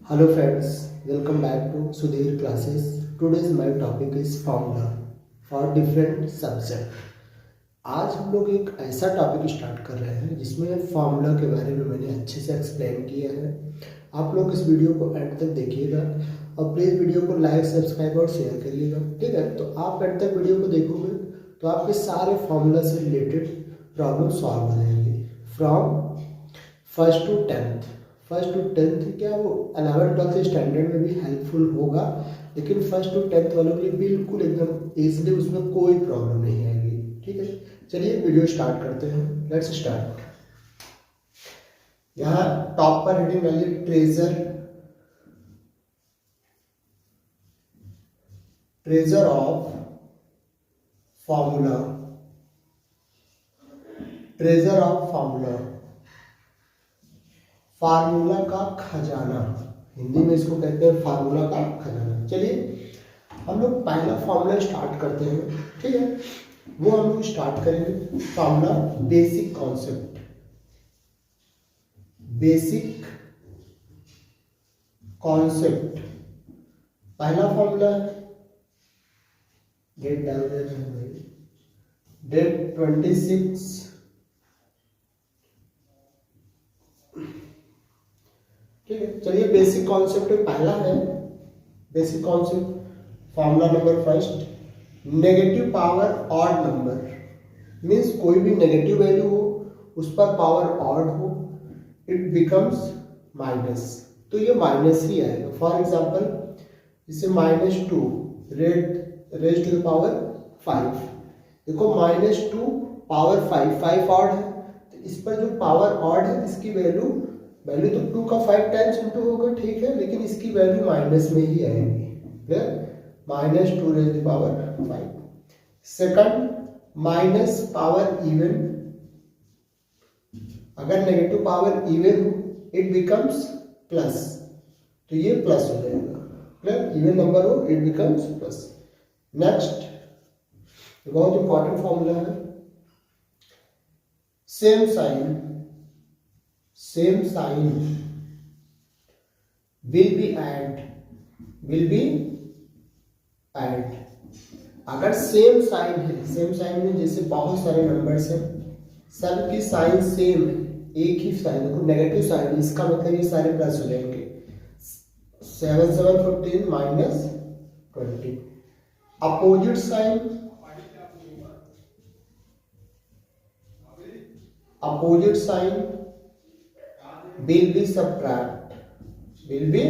Hello friends, welcome back to Sudhir classes. Today's my topic is formula for different subject. आज हम लोग एक ऐसा टॉपिक स्टार्ट कर रहे हैं जिसमें फार्मूला के बारे में मैंने अच्छे से एक्सप्लेन किया है। आप लोग इस वीडियो को एंड तक देखिएगा और प्लीज़ वीडियो को लाइक, सब्सक्राइब और शेयर करिएगा। ठीक है, तो आप एंड तक वीडियो को देखोगे तो आपके सारे फार्मूला से रिलेटेड प्रॉब्लम सॉल्व हो जाएंगे फ्रॉम फर्स्ट टू टेंथ क्या वो 11th-12th स्टैंडर्ड में भी हेल्पफुल होगा, लेकिन फर्स्ट टू टेंथ वालों के लिए बिल्कुल एकदम ईजिली उसमें कोई प्रॉब्लम नहीं आएगी। ठीक है, चलिए वीडियो स्टार्ट करते हैं। Let's start. यहाँ टॉप पर हेडिंग डालिए treasure of formula. Treasure of formula, formula का खजाना, हिंदी में इसको कहते हैं फार्मूला का खजाना। चलिए हम लोग पहला फार्मूला स्टार्ट करते हैं। ठीक है, वो हम लोग स्टार्ट करेंगे फार्मूला बेसिक कॉन्सेप्ट। पहला फार्मूला डेट डाल दे रहे हैं, डेट 26 ठीक है। चलिए बेसिक कॉन्सेप्ट पहला है, basic concept formula number first, negative power odd number means कोई भी नेगेटिव वैल्यू हो उस पर पावर ऑड हो, इट बिकम्स माइनस, तो ये माइनस ही आएगा। फॉर एग्जांपल जैसे -2 रेज टू द पावर 5, देखो -2 पावर 5 ऑड है, तो इस पर जो पावर ऑड है इसकी वैल्यू तो 2 का 5 टाइम्स इंटू होगा, ठीक है, लेकिन इसकी वैल्यू माइनस में ही आएगी। Clear, -2 raise to power 5। Second, minus power even, अगर नेगेटिव पावर इवन हो इट बिकम्स प्लस, तो ये प्लस हो जाएगा। क्लियर, इवन नंबर हो इट बिकम्स प्लस। नेक्स्ट बहुत इंपॉर्टेंट फॉर्मूला है, same sign will be add। अगर सेम साइन है, सेम साइन में जैसे बहुत सारे नंबर्स हैं, सबकी साइन सेम है, एक ही साइन, देखो नेगेटिव साइन, इसका मतलब ये सारे प्लस हो जाएंगे। 7 7 14 -20। Opposite sign will be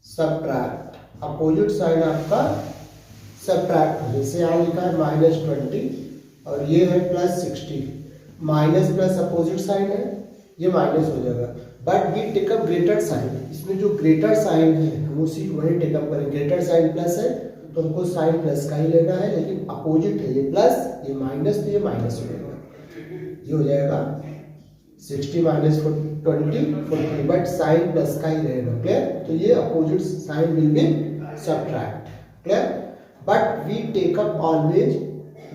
subtract। Opposite sign आपका सब्ट्रैक्ट हो, जैसे यहाँ लिखा है -20 और ये है +60, माइनस प्लस अपोजिट साइन है, ये माइनस हो जाएगा। But we take up greater sign, इसमें जो ग्रेटर साइन है हम उसी को वही टेकअप करें। ग्रेटर साइन प्लस है तो हमको साइन प्लस का ही लेना है, लेकिन अपोजिट है, ये प्लस ये माइनस, तो ये माइनस हो जाएगा, ये हो जाएगा 60 - 20 40, बट साइन प्लस का ही रहेगा। क्लियर, तो ये opposite sign will be subtract. Clear, but we take up always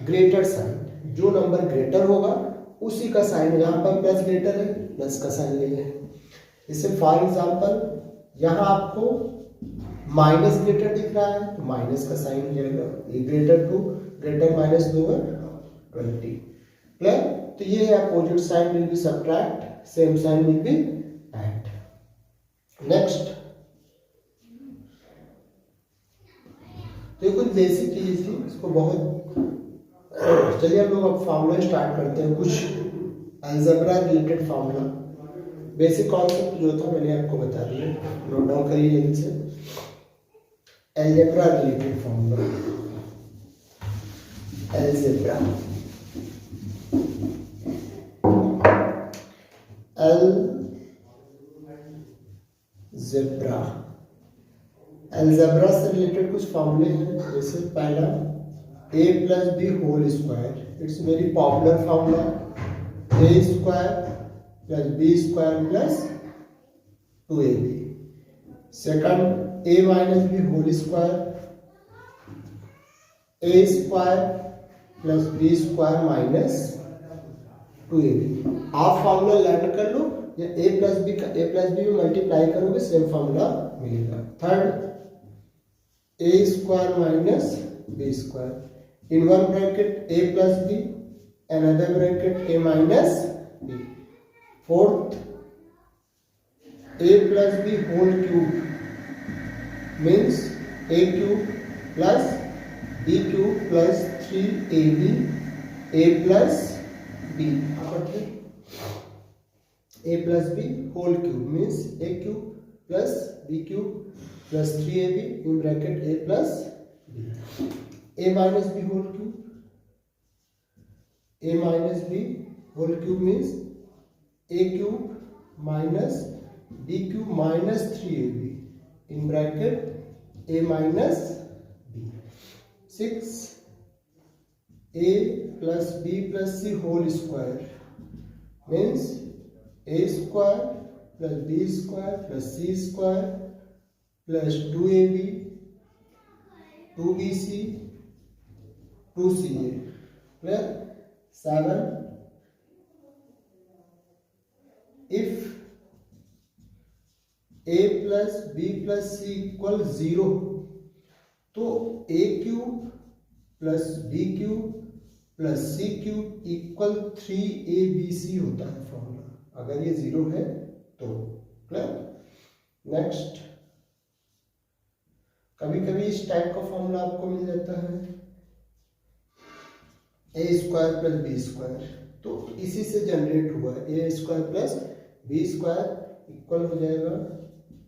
greater sign, जो नंबर ग्रेटर होगा उसी का साइन, यहाँ पर प्लस ग्रेटर है प्लस का साइन ले लें। जैसे फॉर एग्जांपल यहाँ आपको माइनस ग्रेटर दिख रहा है तो माइनस का साइन हो जाएगा, ये ग्रेटर -2 20। क्लियर, तो ये है opposite sign will be subtract, same sign will be add. Next, तो ये कुछ बेसिक चीज थी, इसको बहुत चलिए हम लोग अब फार्मूला स्टार्ट करते हैं, कुछ algebra related formula. Basic concept जो था मैंने आपको बता दिया, नोट डाउन करिए जल्दी से। Algebra related formula, algebra algebra से रिलेटेड कुछ फॉर्मूले हैं। जैसे पहला a + b whole square, it's very popular formula, a² + b² + 2ab। Second, a - b whole square, a² + b² - 2ab। आप फॉर्मूला लर्न कर लो या a प्लस बी का a प्लस बी में मल्टीप्लाई करोगे सेम फॉर्मूला मिलेगा। Third a square minus B square in one bracket a plus B another bracket a minus B. Fourth a plus B whole cube means a cube plus b cube plus 3ab a plus b a plus b whole cube means a cube plus b cube plus 3ab in bracket a plus b। a minus b whole cube, a minus b whole cube means a cube minus b cube minus 3ab in bracket a minus b। 6 a plus b plus c whole square means a square plus b square plus c square plus 2ab 2bc 2ca clear। 7 if a plus b plus c equal 0 तो a cube plus b cube plus c cube equal 3abc होता है formula, अगर ये 0 है तो। Clear. Next, कभी कभी इस टाइप का फॉर्मूला आपको मिल जाता है a square plus b square, तो इसी से जनरेट हुआ है। A square plus b square equal हो जाएगा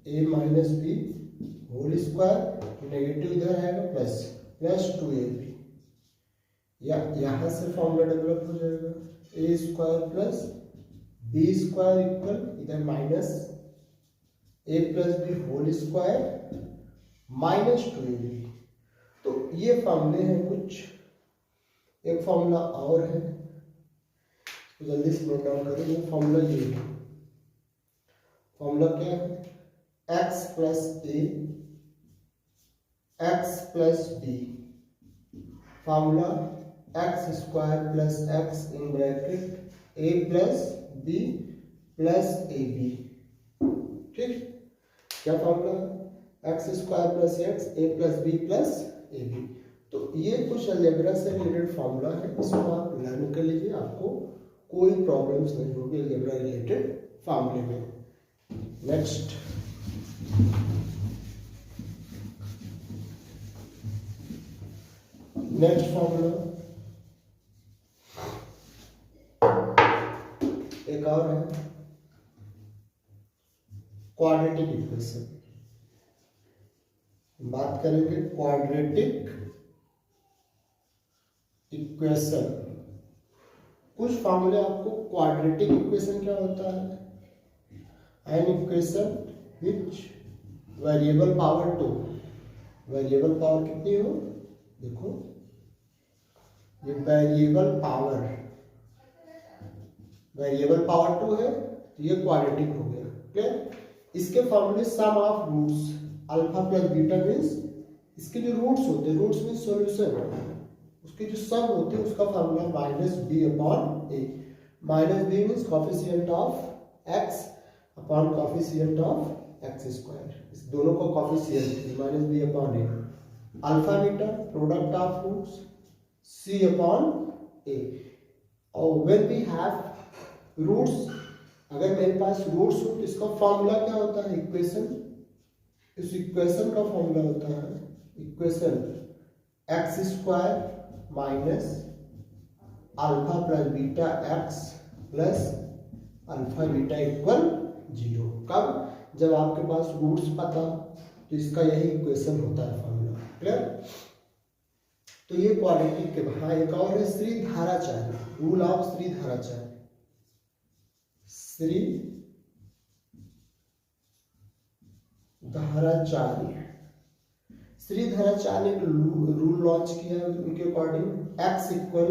a minus b whole square, negative इधर आएगा प्लस प्लस 2ab, या यहां से फॉर्मूला डेवलप हो जाएगा a square plus b square equal इधर minus a plus B whole square minus 2ab। तो ये फॉर्मूले हैं कुछ। एक फॉर्मूला और है तो जल्दी से नोट डाउन करें। वो फॉर्मूला ये है। फॉर्मूला क्या है? x plus A X plus B, formula X square plus X in bracket A plus B plus A B. ठीक, क्या formula? X square plus X A plus B plus A B. तो ये कुछ algebra से related formula है, इसको आप learn कर लीजिए, आपको कोई प्रॉब्लम्स नहीं होगी अलजेब्रा रिलेटेड फॉर्मूले में। नेक्स्ट, फॉर्मूला एक और है, क्वाड्रेटिक इक्वेशन। बात करेंगे क्वाड्रेटिक इक्वेशन। कुछ फॉर्मूले आपको क्वाड्रेटिक इक्वेशन क्या होता है? An equation which variable power 2, variable power कितनी हो? देखो ये वेरिएबल पावर 2 है, तो ये क्वाड्रेटिक हो गया। क्लियर। इसके फॉर्मूले sum of roots alpha plus beta means इसके जो रूट्स होते हैं, रूट्स मीन्स सॉल्यूशन, उसके जो सम होते हैं उसका formula minus B upon A. Minus B means coefficient of X upon coefficient of X square, इस दोनों का coefficient minus B upon A. Alpha beta product of roots c upon a। और when we have roots, अगर मेरे पास roots हो तो इसका formula क्या होता है? इक्वेशन। इस इक्वेशन का फॉर्मूला होता है equation x square minus alpha plus beta x plus alpha beta equal 0। कब? जब आपके पास रूट्स पता, तो इसका यही इक्वेशन होता है फॉर्मूला। क्लियर। तो ये क्वाड्रेटिक के बाद एक और है श्रीधाराचार्य, रूल ऑफ श्रीधाराचार्य। श्रीधाराचार्य ने रूल लॉन्च किया है उनके according X equal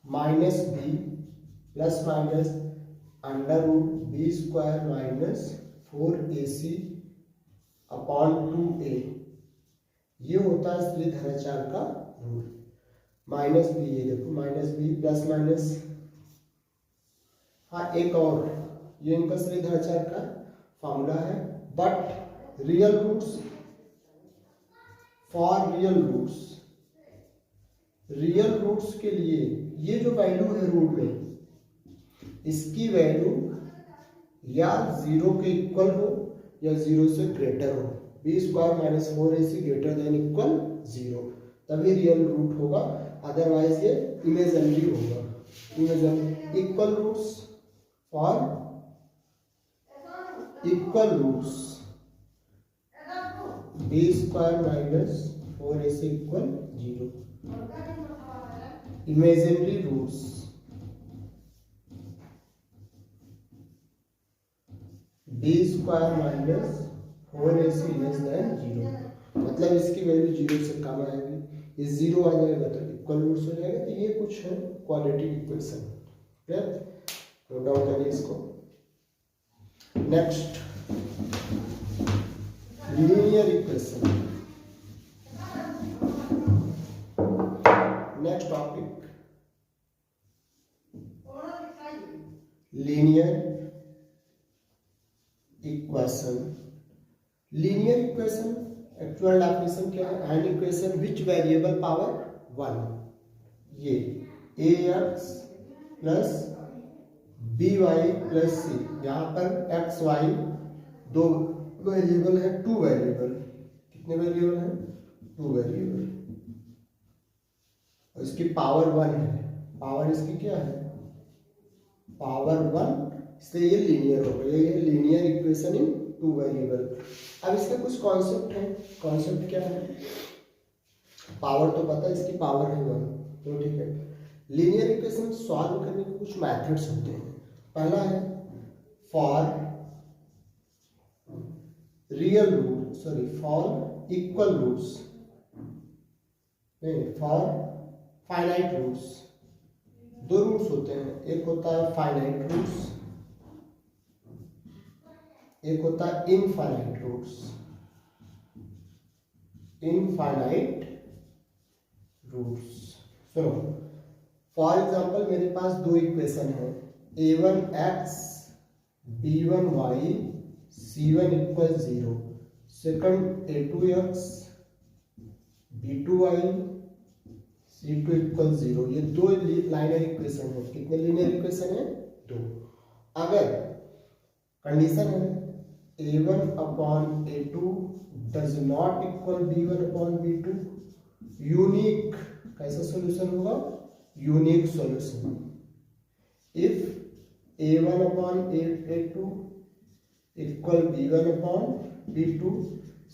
minus B plus minus under root B square minus 4ac upon 2a। ये होता है श्रीधाराचार्य का रूल। माइनस बी, ये देखो माइनस बी प्लस माइनस। हाँ, एक और ये इनका श्रीधराचार्य का फॉर्मूला है। But real roots, for real roots के लिए ये जो वैल्यू है रूट में, इसकी वैल्यू या 0 के इक्वल हो या 0 से ग्रेटर हो। B square minus 4ac greater than equal 0, तभी रियल रूट होगा, अदरवाइज ये इमेजिनरी होगा। Imaginary equal roots, for equal roots B square minus 4ac equal 0। Imaginary roots B square minus 4ac less than 0, मतलब इसकी value 0 से कम आएगी, ये 0 आ जाएगा तो इक्वल रूट्स हो जाएगा। तो ये कुछ है quadratic equation. Clear, note down करिए इसको। Next linear equation, next topic linear equation. Linear equation actual definition क्या है? An equation which variable power 1, ये ax plus by plus c, यहाँ पर x y दो वेरिएबल है, 2 वेरिएबल, कितने वेरिएबल है? 2 वेरिएबल, और इसकी पावर 1 है। पावर इसकी क्या है? पावर 1, इसलिए ये लीनियर हो गया। ये लीनियर इक्वेशन इन 2 वेरिएबल। अब इसके कुछ कॉन्सेप्ट हैं। कॉन्सेप्ट क्या है? पावर तो पता है, इसकी पावर है 1, तो ठीक है। लीनियर इक्वेशन सॉल्व करने के कुछ मेथड्स होते हैं। पहला है for real root, sorry for equal roots, नहीं फॉर फाइनाइट रूट्स। 2 रूट्स होते हैं, एक होता है फाइनाइट रूट्स, एक होता है इनफाइनाइट रूट्स। इनफाइनाइट रूट्स, सुनो, फॉर एग्जाम्पल मेरे पास 2 इक्वेशन है, a1x b1y c1 equal 0, second a2x b2y c2 equal 0। ये 2 लाइनर इक्वेशन है। कितने लीनियर इक्वेशन है? 2। अगर कंडीशन है a1 upon a2 does not equal b1 upon b2, unique कैसा सॉल्यूशन होगा? Unique solution. If a1 upon a2 equal b1 upon b2,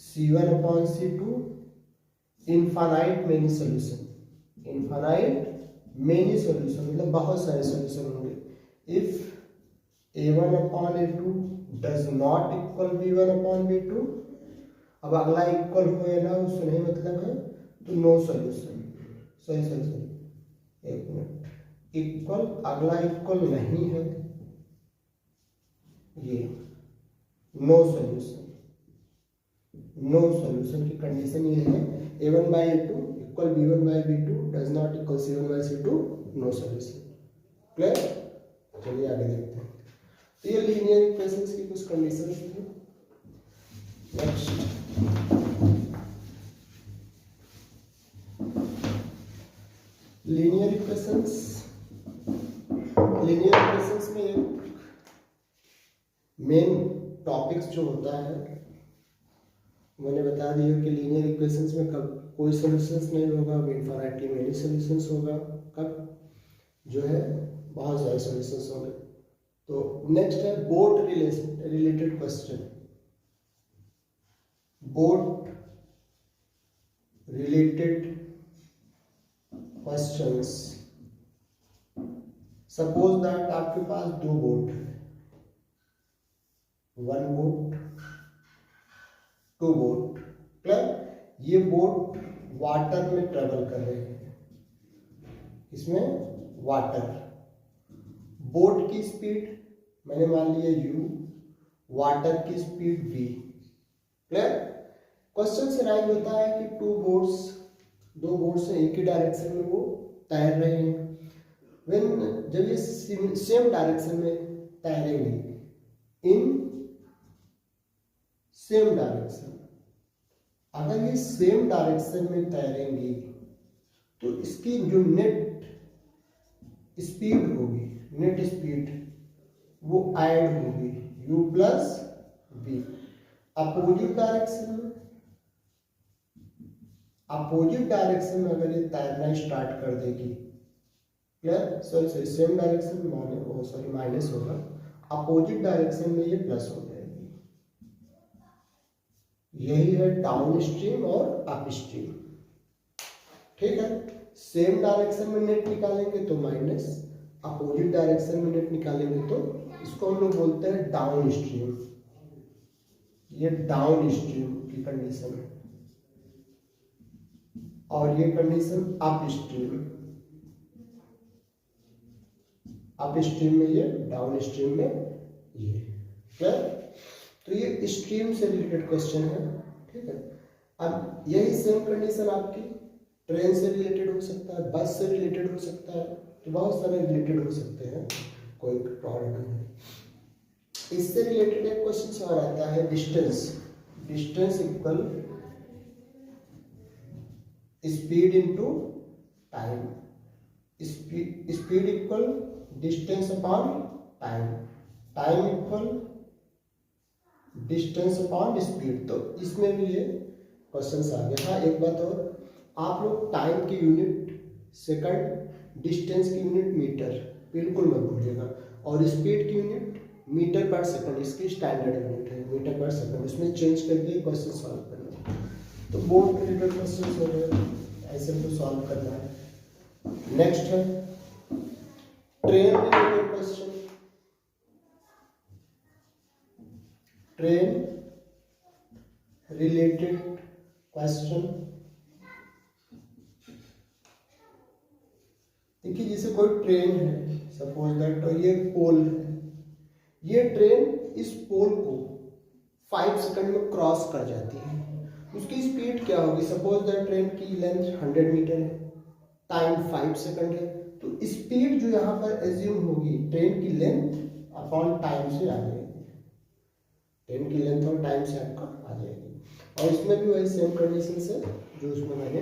c1 upon c2, infinite many solution. Infinite many solution मतलब बहुत सारे solution होंगे। If a1 upon a2 does not equal b1 upon b2, अब अगला equal हो या ना उससे नहीं मतलब है, तो no solution. Sorry sorry sorry, एक मिनट, इक्वल अगला इक्वल नहीं है, ये नो सॉल्यूशन। नो सॉल्यूशन की कंडीशन ये है a1 by a2 equal b1 by b2 does not equal c1 by c2, no solution. Clear? चलिए आगे देखते हैं। तो ये लीनियर इक्वेशंस की कुछ कंडीशंस थी। Next linear equations. Linear equations में एक मेन टॉपिक्स जो होता है, मैंने बता दिया कि लीनियर इक्वेशंस में कब कोई सॉल्यूशंस नहीं होगा, इनफाइनाइटली मेनी सॉल्यूशंस होगा, कब जो है बहुत सारे सॉल्यूशंस होंगे। तो नेक्स्ट है boat related question. Boat related questions. Suppose that आपके पास 2 बोट है, 1 बोट 2 बोट। क्लियर? ये बोट वाटर में ट्रेवल कर रहे हैं, इसमें वाटर। बोट की स्पीड मैंने मान लिया u, वाटर की स्पीड v। क्लियर? क्वेश्चन से राइज होता है कि 2 बोट्स एक ही डायरेक्शन में वो तैर रहे हैं। जब ये सेम डायरेक्शन में तैरेंगे इन सेम डायरेक्शन। अगर ये सेम डायरेक्शन में तैरेंगी तो इसकी जो नेट स्पीड होगी, नेट स्पीड वो ऐड होगी u plus B. Opposite direction में, अपोजिट डायरेक्शन में अगर ये तैरना स्टार्ट कर देगी, क्लियर, सॉरी सेम डायरेक्शन में माइनस होगा, अपोजिट डायरेक्शन में ये प्लस हो जाएगी। यही है डाउन स्ट्रीम और अप स्ट्रीम। ठीक है, सेम डायरेक्शन में नेट निकालेंगे तो माइनस, अपोजिट डायरेक्शन में नेट निकालेंगे तो इसको हम लोग बोलते हैं डाउन स्ट्रीम। ये डाउन स्ट्रीम की कंडीशन है और ये condition up stream, up stream में ये, डाउन स्ट्रीम में ये, क्लियर। तो ये स्ट्रीम से रिलेटेड क्वेश्चन है। ठीक है, अब यही सेम कंडीशन आपकी ट्रेन से रिलेटेड हो सकता है, बस से रिलेटेड हो सकता है, तो बहुत सारे रिलेटेड हो सकते हैं, कोई प्रॉब्लम नहीं है। इससे रिलेटेड एक क्वेश्चन और आता है distance. Distance equal speed into time. Speed equal distance upon time, time equal distance upon speed. तो इसमें भी ये क्वेश्चन आ गया। हाँ, एक बात और, आप लोग टाइम की यूनिट सेकंड, डिस्टेंस की यूनिट मीटर बिल्कुल मत भूलिएगा, और स्पीड की यूनिट मीटर पर सेकंड, इसकी स्टैंडर्ड यूनिट है मीटर पर सेकंड, इसमें चेंज करके क्वेश्चन सॉल्व करना। तो बोर्ड रिलेटेड क्वेश्चन हो गए, ऐसे तो सॉल्व करना है। नेक्स्ट है train related question. Train related question, देखिए जैसे कोई ट्रेन है, सपोज दैट, और ये पोल है, ये ट्रेन इस पोल को 5 सेकंड में क्रॉस कर जाती है, उसकी स्पीड क्या होगी? सपोज दैट ट्रेन की लेंथ 100 मीटर है, टाइम 5 सेकंड है, तो स्पीड जो यहाँ पर एज्यूम होगी ट्रेन की लेंथ अपॉन टाइम से आ जाएगी, ट्रेन की लेंथ और टाइम से आपका आ जाएगी। और इसमें भी वही सेम कंडीशन से जो उसमें मैंने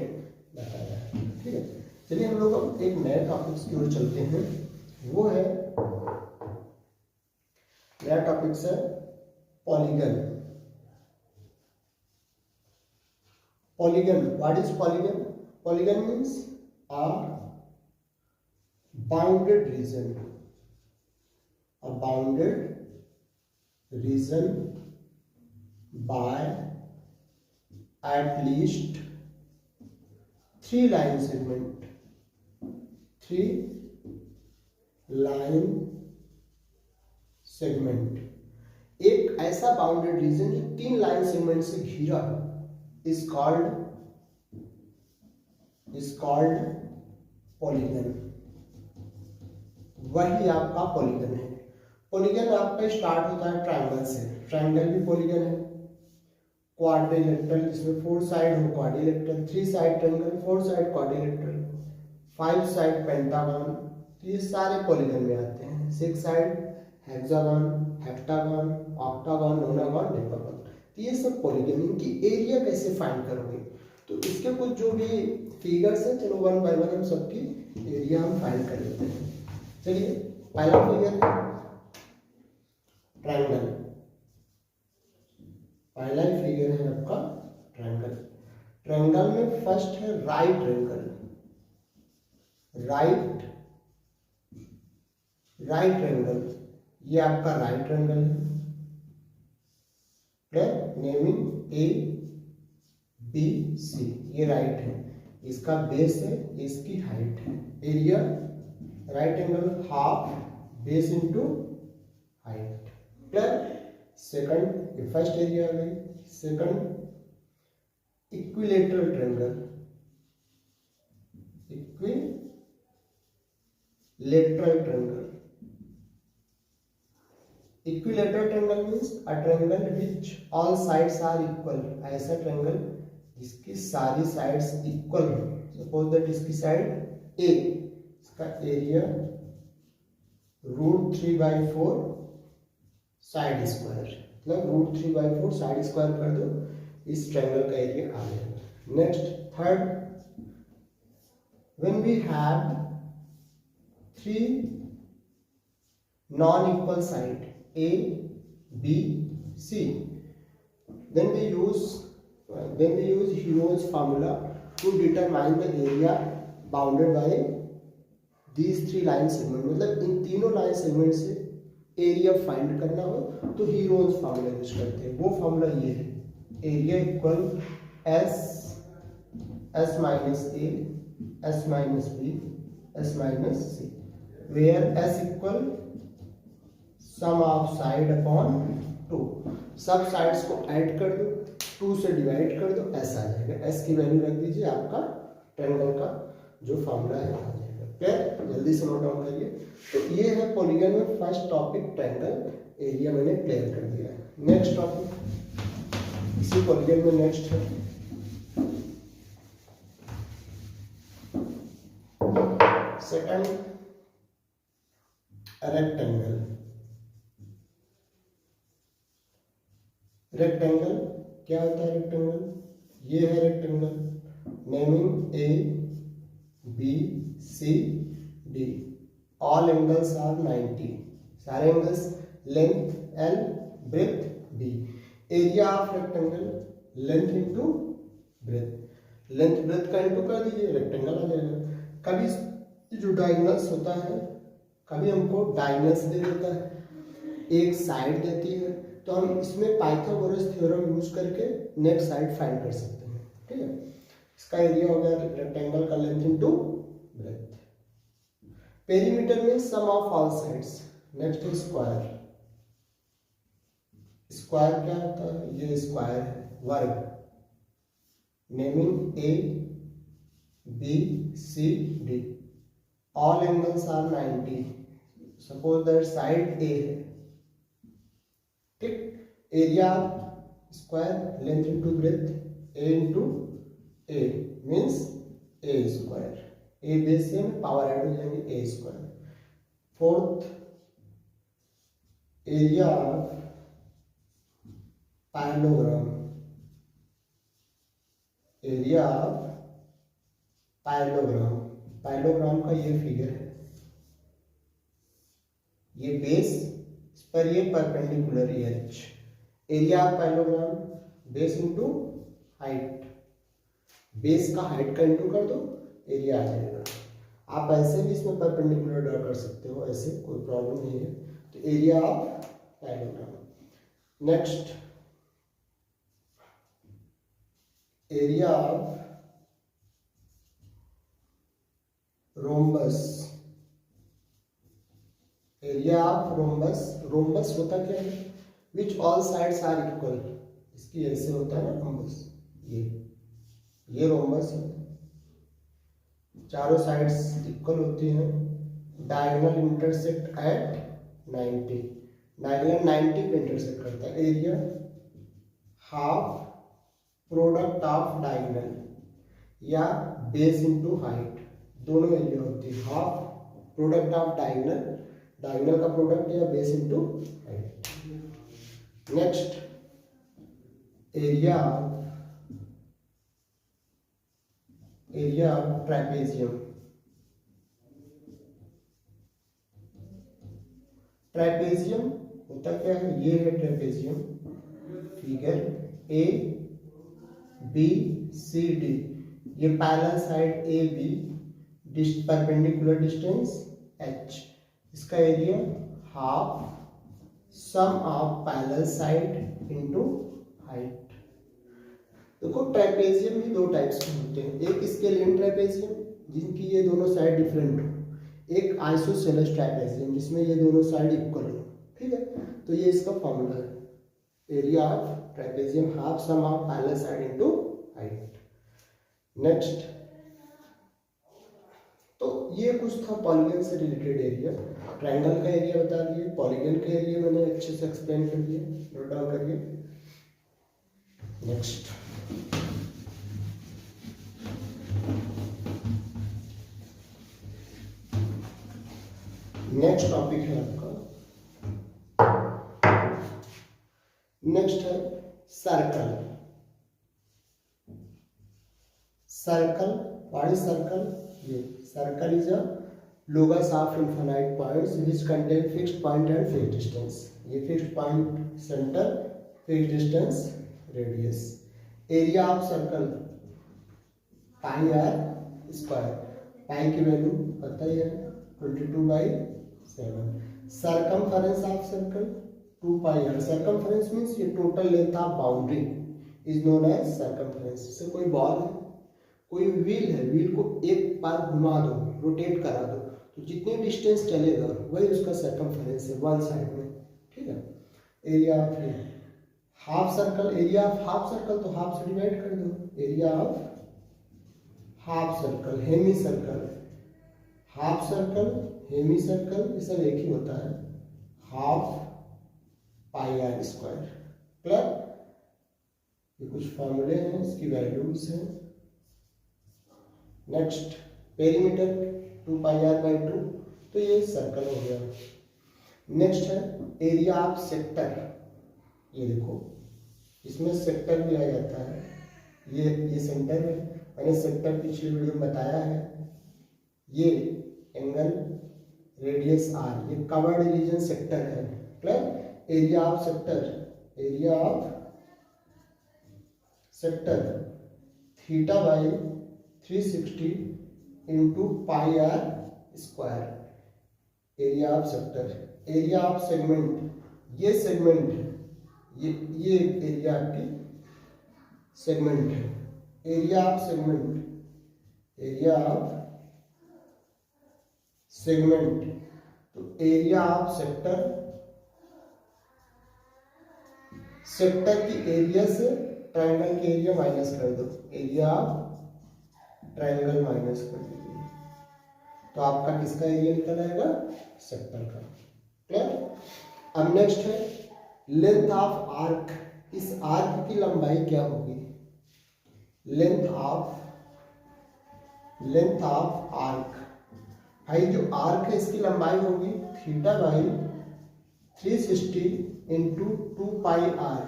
बताया है। ठीक है, चलिए हम लोग अब एक नए टॉपिक्स की ओर चलते हैं। वो है, नया टॉपिक्स है polygon. Polygon, what is polygon? Polygon means a bounded region, a bounded region by at least 3 line segment, 3 line segment। एक ऐसा बाउंडेड रीजन जो 3 लाइन सेगमेंट से घिरा हो is called पॉलीगन। वही आपका पॉलीगन है। पॉलीगन आपका स्टार्ट होता है ट्रायंगल से, ट्रायंगल भी पॉलीगन है। क्वाड्रिलेटरल, जिसमें 4 साइड हो quadrilateral, 3 side triangle, 4 side quadrilateral, 5 side pentagon, तो ये सारे पॉलीगन में आते हैं। 6 side hexagon, heptagon, octagon, नोनागन, decagon, तो ये सब पॉलीगन। इनकी एरिया कैसे फाइंड करोगे? तो इसके कुछ जो भी फिगर्स है, चलो 1 बाय 1 हम सबकी एरिया हम फाइंड कर लेते हैं। चलिए, पहला फिगर है ट्रायंगल। पहला ही फिगर है आपका ट्रायंगल। ट्रायंगल में फर्स्ट है राइट ट्रायंगल, राइट ट्रायंगल, ये आपका राइट ट्रायंगल है। नेमिंग ए बी सी, ये राइट है, इसका बेस है, इसकी हाइट है। Area right angle half base into height. Clear? Second, ये फर्स्ट एरिया आ गई। Second equilateral triangle, equilateral triangle. Equilateral triangle means a triangle which all sides are equal. ऐसा ट्रायंगल जिसकी सारी साइड्स इक्वल हो। सपोज दैट इसकी side ए, इसका area √3/4 side square, मतलब √3/4 साइड स्क्वायर कर दो, इस ट्रायंगल का एरिया आ जाएगा। Next third, when we have 3 non-equal side A, B, C, then we use Heron's formula to determine the area bounded by these 3 line segment। मतलब इन तीनों line segment से एरिया फाइंड करना हो तो हीरोन्स फार्मूला यूज करते हैं। वो formula ये है, area equal S minus A, S minus B, S minus C, where S equal sum of side upon 2। सब साइड्स को ऐड कर दो, 2 से डिवाइड कर दो, S आ जाएगा। S की वैल्यू रख दीजिए, आपका ट्रायंगल का जो फार्मूला है आ जाएगा। फिर जल्दी से नोट डाउन करिए। तो ये है पॉलीगन में फर्स्ट टॉपिक, ट्रायंगल एरिया मैंने क्लियर कर दिया है। नेक्स्ट टॉपिक इसी पॉलीगन में नेक्स्ट है सेकंड, रेक्टेंगल। रेक्टेंगल क्या होता है? रेक्टेंगल ये है rectangle, naming A, B, C, D, all angles are 90, सारे angles, length L, breadth B, area of rectangle length into breadth, length breadth का इंटू कर दीजिए, रेक्टेंगल आ जाएगा। कभी जो डायगोनल्स होता है, कभी हमको डायगोनल्स दे देता है, एक साइड देती है, तो हम इसमें पाइथागोरस थ्योरम यूज करके नेक्स्ट साइड फाइंड कर सकते हैं। ठीक है, इसका एरिया हो गया रेक्टेंगल का लेंथ इंटू ब्रेथ। पेरीमीटर में sum of all sides. Next है स्क्वायर। स्क्वायर क्या होता है? ये स्क्वायर है, वर्ग, naming A, B, C, D, all angles are 90, suppose that side A है। ठीक, area square length into breadth, A into A means A square, A base से पावर ऐड हो जाएंगे, A square. Fourth, area of parallelogram. Area of parallelogram, parallelogram का ये figure है, ये base, इस पर ये perpendicular edge. Area of parallelogram base into height, base का हाइट का इंटू कर दो, एरिया आ जाएगा। आप ऐसे भी इसमें परपेंडिकुलर ड्रा कर सकते हो, ऐसे कोई प्रॉब्लम नहीं है। तो area of parallelogram. Next, area of rhombus. Area of rhombus, rhombus होता क्या है? Which all sides are equal, इसकी ऐसे होता है ना रोम्बस, ये रोम्बस है, चारों साइड्स इक्वल होती हैं, डायगोनल इंटरसेक्ट एट 90, डायगोनल 90 पे इंटरसेक्ट करता है। Area half product of diagonal या बेस इंटू हाइट, दोनों एरिया होती है। Half product of diagonal, diagonal का प्रोडक्ट या base into height. Next, area of trapezium. Trapezium होता क्या है? ये है trapezium, figure A, B, C, D, ये parallel side A, B, perpendicular distance H, इसका area half sum of parallel side into height. देखो ट्रापेजियम भी दो टाइप्स के होते हैं, एक स्केलियन ट्रापेजियम जिनकी ये दोनों साइड डिफरेंट हो, एक आइसोसेलेस ट्रापेजियम जिसमें ये दोनों साइड इक्वल हो। ठीक है, तो ये इसका फॉर्मूला है, area of trapezium half sum of parallel side into height. Next, तो ये कुछ था पॉलीगन से रिलेटेड एरिया। ट्रायंगल का एरिया बता दिए, पॉलीगन का एरिया मैंने अच्छे से एक्सप्लेन कर दिया, नोट डाउन करिए। नेक्स्ट, नेक्स्ट टॉपिक है आपका नेक्स्ट है circle. Circle, what is circle? ये circle is a locus of infinite points which contain fixed point and fixed distance. ये fixed point center, fixed distance, radius. area of circle pi r square. पाई की value पता ही है 22/7. circumference of circle 2 pi r. circumference means ये total length of boundary is known as circumference. जैसे कोई ball है, कोई wheel है, व्हील को एक बार घुमा दो, रोटेट करा दो, तो जितनी डिस्टेंस चलेगा वही उसका सर्कमफरेंस है वन साइड में, ठीक है। Area of half circle, area of half circle तो हाफ से डिवाइड कर दो। Area of half circle, hemi circle, half circle, hemi circle, ये सब एक ही होता है, half pi are square plus ये कुछ फॉर्मूले हैं, इसकी वैल्यूज हैं। Next perimeter 2 pi R by 2, तो ये सर्कल हो गया। नेक्स्ट है एरिया ऑफ सेक्टर। ये देखो इसमें सेक्टर भी आ जाता है, ये सेंटर है, मैंने सेक्टर पिछले वीडियो में बताया है। ये एंगल रेडियस आर, ये कवर्ड रीजन सेक्टर है, plus area of sector, area of sector theta by 360 into pi are square. Area of sector, area of segment, ये सेगमेंट है, ये एरिया आपकी सेगमेंट है। Area of segment, area of segment, तो area of sector, sector की area से triangle के area minus कर दो, एरिया ऑफ ट्रायंगल माइनस कर दीजिए, तो आपका किसका एरिया निकल आएगा? सेक्टर का। क्लियर? अब नेक्स्ट है लेंथ ऑफ आर्क। इस आर्क की लंबाई क्या होगी? लेंथ ऑफ आर्क, भाई जो आर्क है इसकी लंबाई होगी theta by 360 into 2 pi R.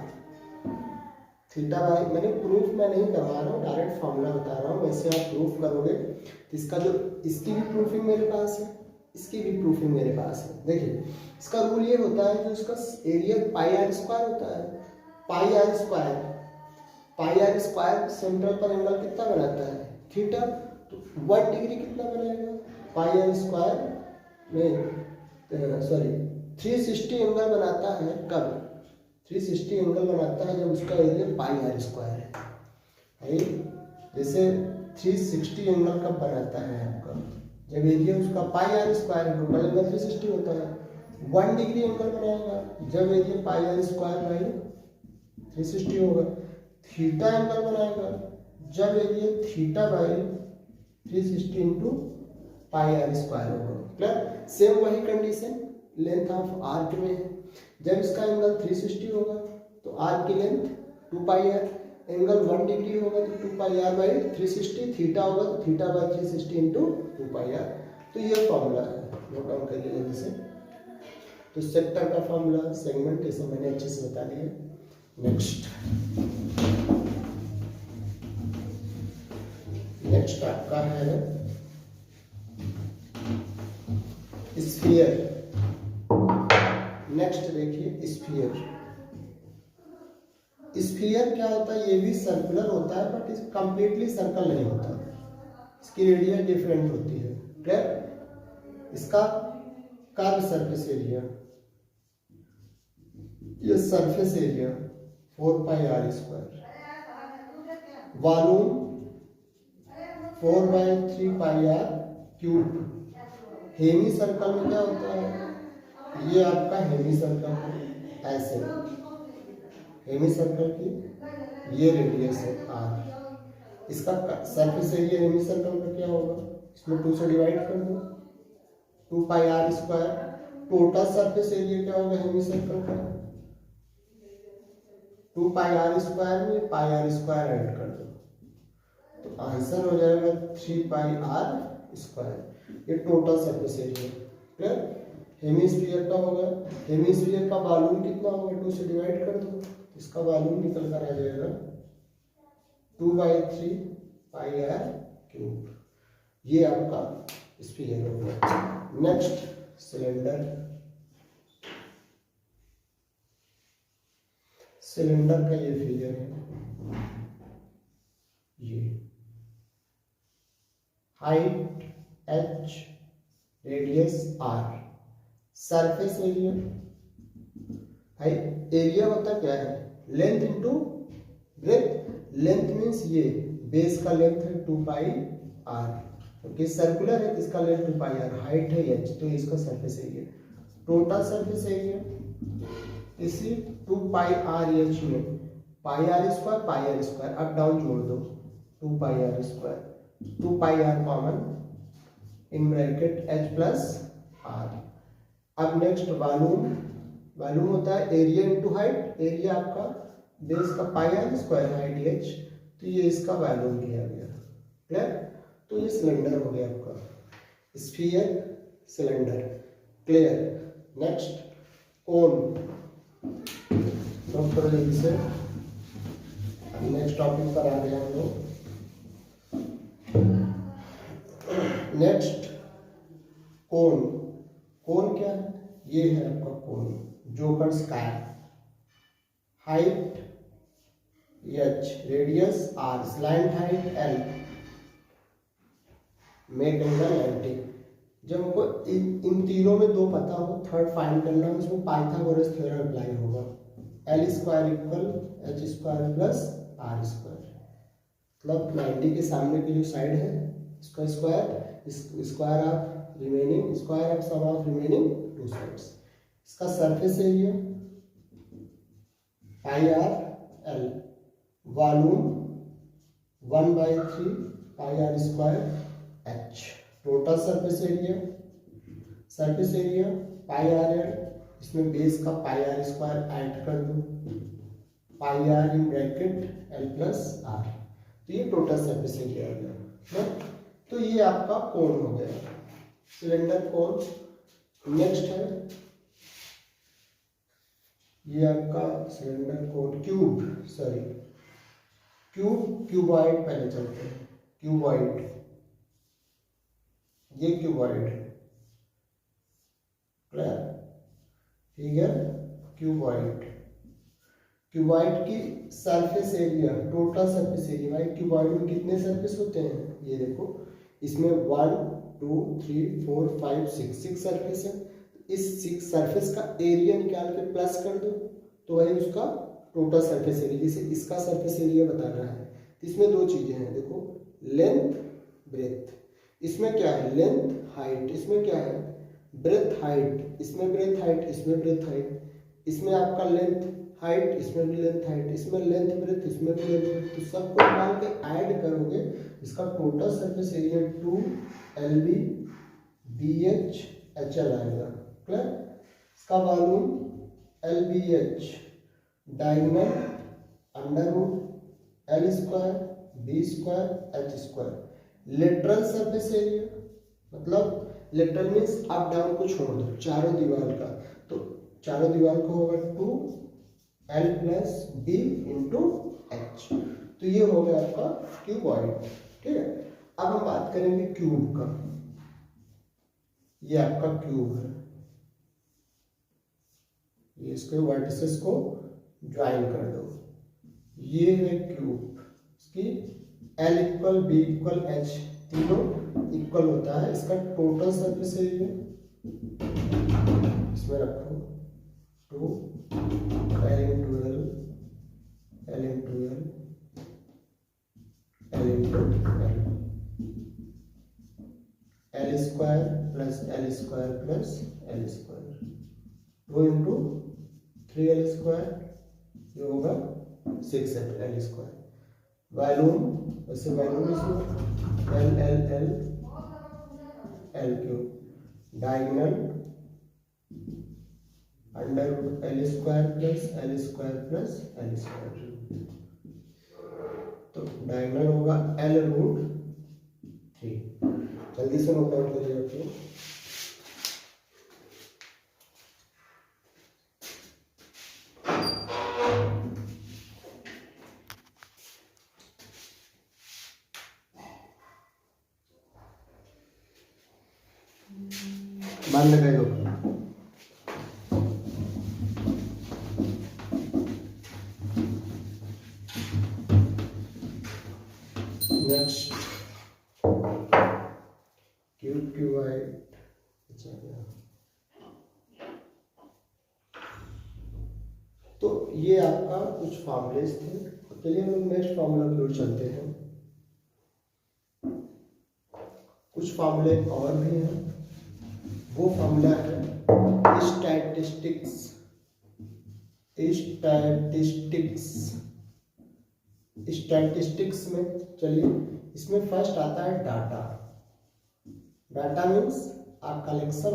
Theta by, मैंने प्रूफ मैं नहीं करवा रहा हूँ, डायरेक्ट फॉर्मूला बता रहा हूँ, वैसे आप प्रूफ करोगे तो इसका जो, इसकी भी प्रूफिंग मेरे पास है, इसकी भी प्रूफिंग मेरे पास है। देखिए इसका रूल ये होता है, जो इसका एरिया पाई आर स्क्वायर होता है, pi are square, pi are square central पर एंगल कितना बनाता है? थीटा, तो 1 डिग्री कितना बनाएगा? पाई आर स्क्वायर में सॉरी 360 एंगल बनाता है, कब? 360 एंगल बनाता है जब उसका एरिया पाई आर स्क्वायर है। भाई जैसे 360 एंगल कब बनाता है आपका? जब एरिया उसका पाई आर स्क्वायर है, टोटल एंगल 360 होता है। 1 डिग्री एंगल बनाएगा जब area pi are square by 360 होगा। थीटा एंगल बनाएगा जब area theta by 360 into pi are square होगा। क्लियर? सेम वही कंडीशन लेंथ ऑफ आर्क में है, जब इसका एंगल 360 होगा तो आर्क की length 2 pi R, angle 1 degree होगा तो 2 पाई आर बाई 360, थीटा होगा तो theta by 360 into 2 pi R. तो ये फॉर्मूला है, नोट डाउन करिए जल्दी से। तो सेक्टर का फॉर्मूला, सेगमेंट, ये सब मैंने अच्छे से बता दिया। नेक्स्ट आपका है स्फीयर। नेक्स्ट देखिए स्फीयर। स्फीयर क्या होता है? ये भी सर्कुलर होता है बट इस कंप्लीटली सर्कल नहीं होता, इसकी रेडियस डिफरेंट होती है। क्लियर? इसका कर्व सरफेस एरिया, ये surface area 4 pi are square, volume 4/3 pi R cube. Hemi circle में क्या होता है? ये आपका हेमी सर्कल, ऐसे हेमी सर्कल की ये रेडियस है आर, इसका सरफेस एरिया हेमी सर्कल का क्या होगा? इसमें 2 से डिवाइड कर दो, 2 pi are square. Total surface area क्या होगा हेमी सर्कल का? 2 पाई आर स्क्वायर में पाई आर स्क्वायर ऐड कर दो, तो आंसर हो जाएगा 3 पाई आर स्क्वायर। ये total surface area. Clear? Hemisphere का होगा, हेमिस्फीयर का वॉल्यूम कितना होगा, 2 से डिवाइड कर दो, इसका वॉल्यूम निकल कर आ जाएगा 2/3 पाई आर क्यूब। ये आपका स्फीयर हो गया। नेक्स्ट सिलेंडर, सिलेंडर का ये फिगर है, ये height h, radius r, surface area, भाई एरिया होता क्या है, length into breadth. Length means ये बेस का लेंथ है 2 पाई r, क्योंकि सर्कुलर है इसका लेंथ 2 पाई r, हाइट है h, तो इसका surface area, total surface area इसी 2 पाई r h में पाई r स्क्वायर अप डाउन जोड़ दो, 2 पाई r square, 2 pi r common in bracket h plus r। अब नेक्स्ट वॉल्यूम, वॉल्यूम होता है एरिया इंटू हाइट, एरिया आपका बेस का पाई r स्क्वायर, हाइट h, तो ये इसका वॉल्यूम किया गया। क्लियर? तो ये सिलेंडर हो गया आपका स्फीयर, सिलेंडर। क्लियर? नेक्स्ट कोन, नोट करो जल्दी से, नेक्स्ट टॉपिक पर आ गए हम लोग। नेक्स्ट कोन, कोन क्या है, ये है आपका कोन, जोकर square, height h, radius r, slant height l, make angle 90। जब हमको इन तीनों में दो पता हो, थर्ड फाइंड करना हो, उसमें पाइथागोरस थ्योरम अप्लाई होगा, l square equal h square plus r square, मतलब 90 के सामने की जो साइड है इसका square, square of remaining, square of sum of remaining two sides. इसका surface area pi r l, volume 1/3 pi are square h, total surface area, surface area pi r l, इसमें base का pi are square add कर दो, pi r in bracket L plus are, तो ये total surface area आ गया। तो ये आपका कोन हो गया, सिलेंडर कोन। नेक्स्ट है ये आपका cylinder cone, cube, sorry cube, cuboid पहले चलते हैं, क्यूबॉइड, ये cuboid, clear? Figure cuboid, cuboid की surface area, total surface area, भाई क्यूबॉइड में कितने सरफेस होते हैं, ये देखो, इसमें 1 2 3 4 5 6 सरफेस है, इस 6 सरफेस का एरिया निकाल के प्लस कर दो, तो वही उसका टोटल सरफेस एरिया। जैसे इसका सरफेस एरिया बताना है तो इसमें दो चीजें हैं, देखो लेंथ ब्रेथ, इसमें क्या है लेंथ हाइट, इसमें क्या है ब्रेथ हाइट, इसमें ब्रेथ हाइट, इसमें ब्रेथ हाइट, इसमें आपका लेंथ हाइट, इसमें भी लेंथ हाइट, इसमें लेंथ ब्रेथ, इसमें भी लेंथ ब्रेथ, तो सबको डाल के ऐड करोगे, इसका total surface area 2 LB BH HL आएगा। क्लियर? इसका volume LBH, diagonal under root L square B square H square. Lateral surface area, मतलब लेटरल मीन्स अप डाउन को छोड़ दो, चारों दीवार का, तो चारों दीवार को होगा 2 L plus B into H, तो ये हो गया आपका क्यूबॉइड। ठीक है, अब हम बात करेंगे क्यूब का। ये आपका क्यूब है, ये इसके वर्टिसेस को ज्वाइन कर दो, ये है क्यूब, इसकी L equal B equal H तीनों इक्वल होता है, इसका टोटल सरफेस एरिया इसमें रखो 2 L into L, L into L, L into L, L square plus L square plus L square, 2 into 3L square, ये होगा 6L स्क्वायर। वॉल्यूम वैसे volume इसमें L L L L cube, diagonal under root L square plus L square plus L square, तो diagonal होगा L root 3। जल्दी से note down करिए आपको। बंद करो। Next cuboid. अच्छा गया। तो ये आपका कुछ फॉर्मूलेस थे। चलिए हम लोग नेक्स्ट फॉर्मूला की ओर चलते हैं। कुछ फॉर्मूले और भी हैं। वो फॉर्मूला है स्टैटिस्टिक्स। स्टैटिस्टिक्स में चलिए इसमें फर्स्ट आता है data. Data means a collection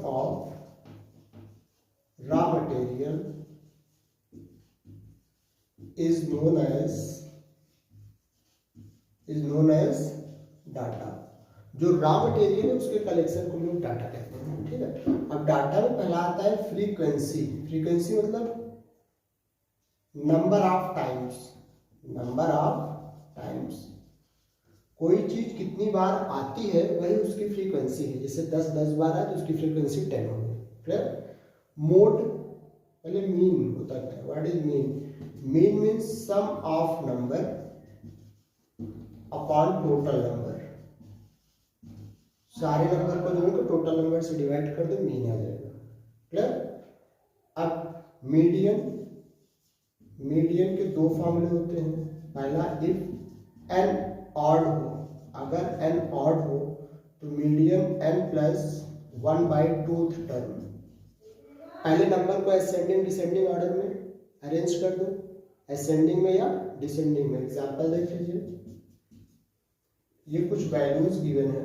of raw material is known as data. जो रॉ मटेरियल है उसके कलेक्शन को लोग डाटा कहते हैं। ठीक है। अब डाटा में पहला आता है फ्रीक्वेंसी। फ्रीक्वेंसी मतलब नंबर ऑफ टाइम्स। कोई चीज कितनी बार आती है वही उसकी फ्रीक्वेंसी है। जैसे 10 बार है तो उसकी फ्रीक्वेंसी 10 होगी। क्लियर। मोड पहले मीन होता है। What is mean? Mean means sum of number upon total number. सारे नंबर को जोड़कर टोटल नंबर से डिवाइड कर दो, मीन आ जाएगा। क्लियर। अब मीडियन के दो फॉर्मूले होते हैं। पहला इफ एन ऑड हो, अगर एन ऑड हो तो मीडियन n प्लस 1/2 टर्म। पहले नंबर को असेंडिंग डिसेंडिंग ऑर्डर में अरेंज कर दो, असेंडिंग में या डिसेंडिंग में। एग्जांपल देख लीजिए। ये कुछ वैल्यूज गिवन है।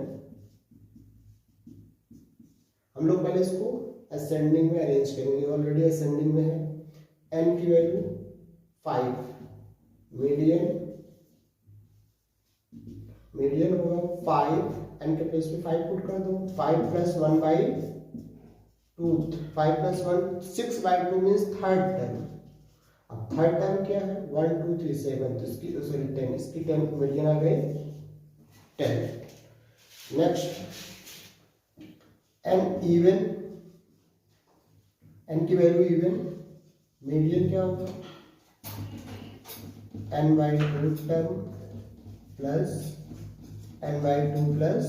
हम लोग पहले इसको असेंडिंग में अरेंज करेंगे। ऑलरेडी असेंडिंग में है। n की वैल्यू 5, मीडियन होगा 5, n के प्लेस पे 5 पुट कर दो। 5 plus 1/2, 5 plus 1 6/2 means third term. अब थर्ड टर्म क्या है? 1 2 3 7, तो इसकी 10, इसकी 10 मीडियन आ गई 10। नेक्स्ट एन इवन, एन की वैल्यू इवन, मीडियन क्या होगा? n/2 term plus n/2 plus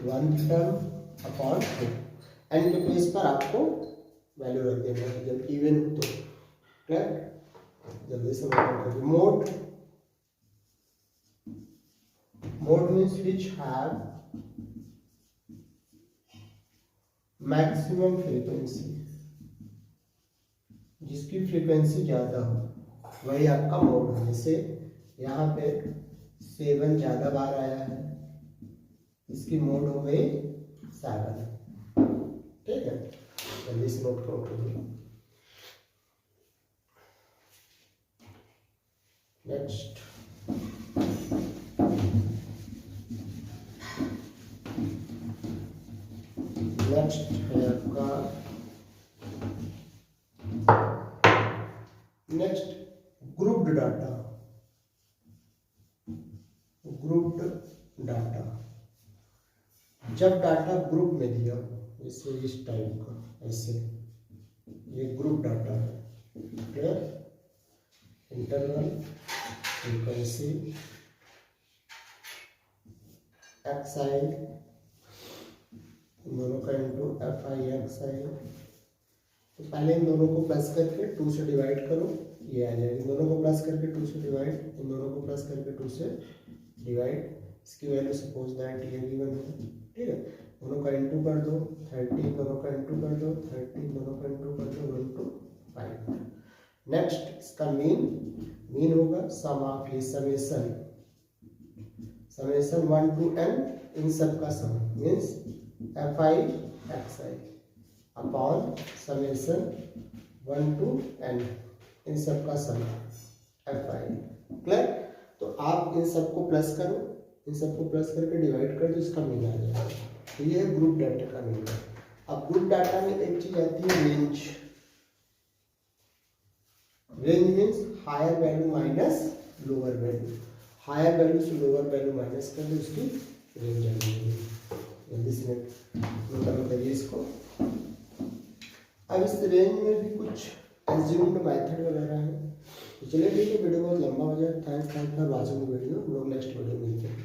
1 term upon 2। N के प्लेस पर आपको वैल्यू रख देना है जब इवन हो तो। क्लियर। जल्दी से mode means which have maximum frequency. जिसकी फ्रीक्वेंसी ज्यादा हो वही आपका मोड है। जैसे यहाँ पे 7 ज्यादा बार आया है, इसकी मोड हो गई 7। ठीक है। जल्दी से नोट करो। नेक्स्ट है आपका ग्रुप्ड डाटा। जब डाटा ग्रुप में दिया जैसे इस टाइप का, ऐसे ये ग्रुप डाटा है। क्लियर। इंटरवल फ्रीक्वेंसी xi, दोनों का इंटू fi xi। तो पहले इन दोनों को प्लस करके 2 से डिवाइड करो, ये आ जाएगा। इन दोनों को प्लस करके 2 से डिवाइड, इन दोनों को प्लस करके 2 से डिवाइड। इसकी वैल्यू सपोज दैट ये गिवन है। ठीक है। दोनों का इंटू कर दो 30, दोनों का इंटू कर दो 30, दोनों का इंटू कर दो 1 to 5। नेक्स्ट इसका मीन होगा सम ऑफ ये समेसन 1 to n इन सब का sum means fi xi upon summation 1 to n इन सब का सम fi। क्लियर। तो आप इन सबको प्लस करो, इन सबको प्लस करके डिवाइड कर दो, इसका मीन आ जाएगा। तो ये है ग्रुप डाटा का मीन। अब ग्रुप डाटा में एक चीज आती है range. Range means higher value minus lower value. Higher value से लोअर वैल्यू माइनस कर दो, उसकी रेंज आ जाएगी। जल्दी से नोट डाउन करिए इसको। अब इस रेंज में भी कुछ एज्यूम्ड मेथड वगैरह है। तो चलिए ठीक है, वीडियो बहुत लंबा हो जाए। Thanks for watching video. हम लोग नेक्स्ट वीडियो मिलते हैं।